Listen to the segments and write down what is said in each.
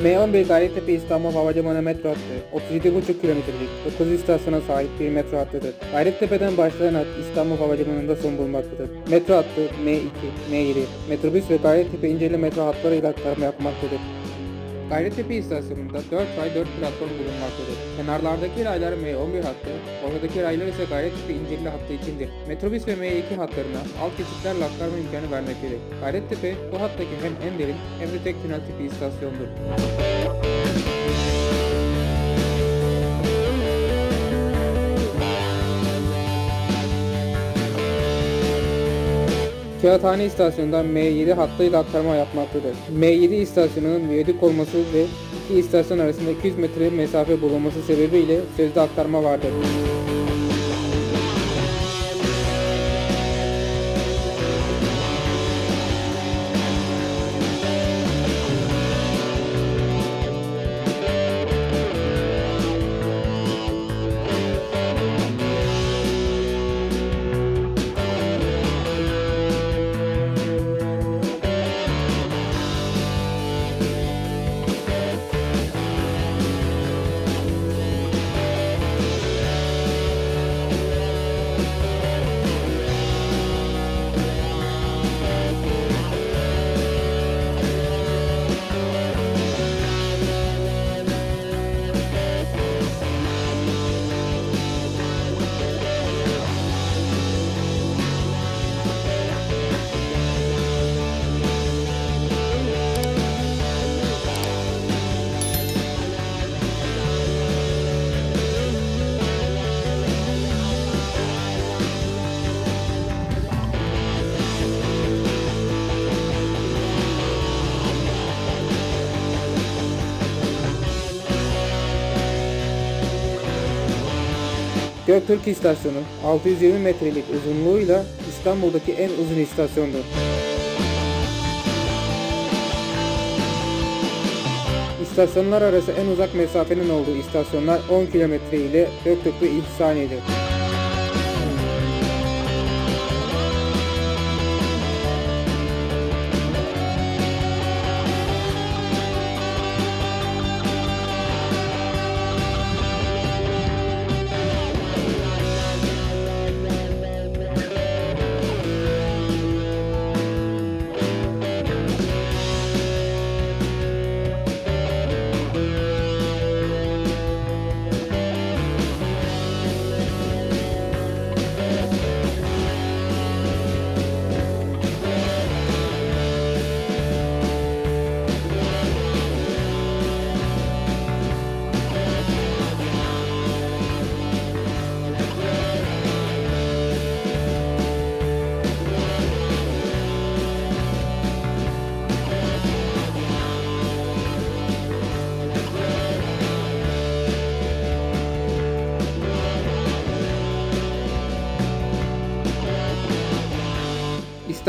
M11 Gayrettepe İstanbul Havalimanı metro hattı 37,5 kilometrelik 9 istasyona sahip bir metro hattıdır. Gayrettepe'den başlayan hat İstanbul Havalimanı'nda son bulunmaktadır. Metro hattı M2, M7, metrobüs ve Gayrettepe İncirli metro hatlarıyla aktarma yapmaktadır. Gayrettepe istasyonunda 4 ray 4 platform bulunmaktadır. Kenarlardaki raylar M11 hattı, ortadaki raylar ise Gayrettepe İncirli hattı içindir. Metrobüs ve M2 hatlarına alt geçitlerle aktarma imkanı vermektedir. Gayrettepe bu hattaki hem en derin hem de tek tünel tipi istasyondur. Kağıthane istasyonundan M7 hattıyla aktarma yapmaktadır. M7 istasyonunun viyadük olması ve iki istasyon arasında 200 metre mesafe bulunması sebebiyle sözde aktarma vardır. Göktürk İstasyonu 620 metrelik uzunluğuyla İstanbul'daki en uzun istasyondur. İstasyonlar arası en uzak mesafenin olduğu istasyonlar 10 kilometre ile Göktürk ve İhsaniye'dir.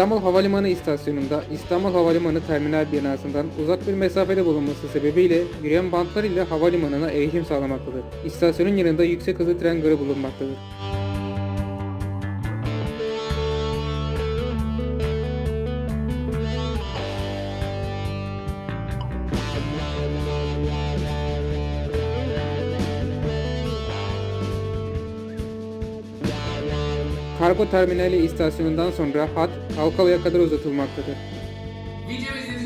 İstanbul Havalimanı istasyonunda İstanbul Havalimanı Terminal binasından uzak bir mesafede bulunması sebebiyle yürüyen bantlar ile havalimanına erişim sağlamaktadır. İstasyonun yanında yüksek hızlı tren garı bulunmaktadır. Kargo terminali istasyonundan sonra hat Halkalı'ya kadar uzatılmaktadır. Video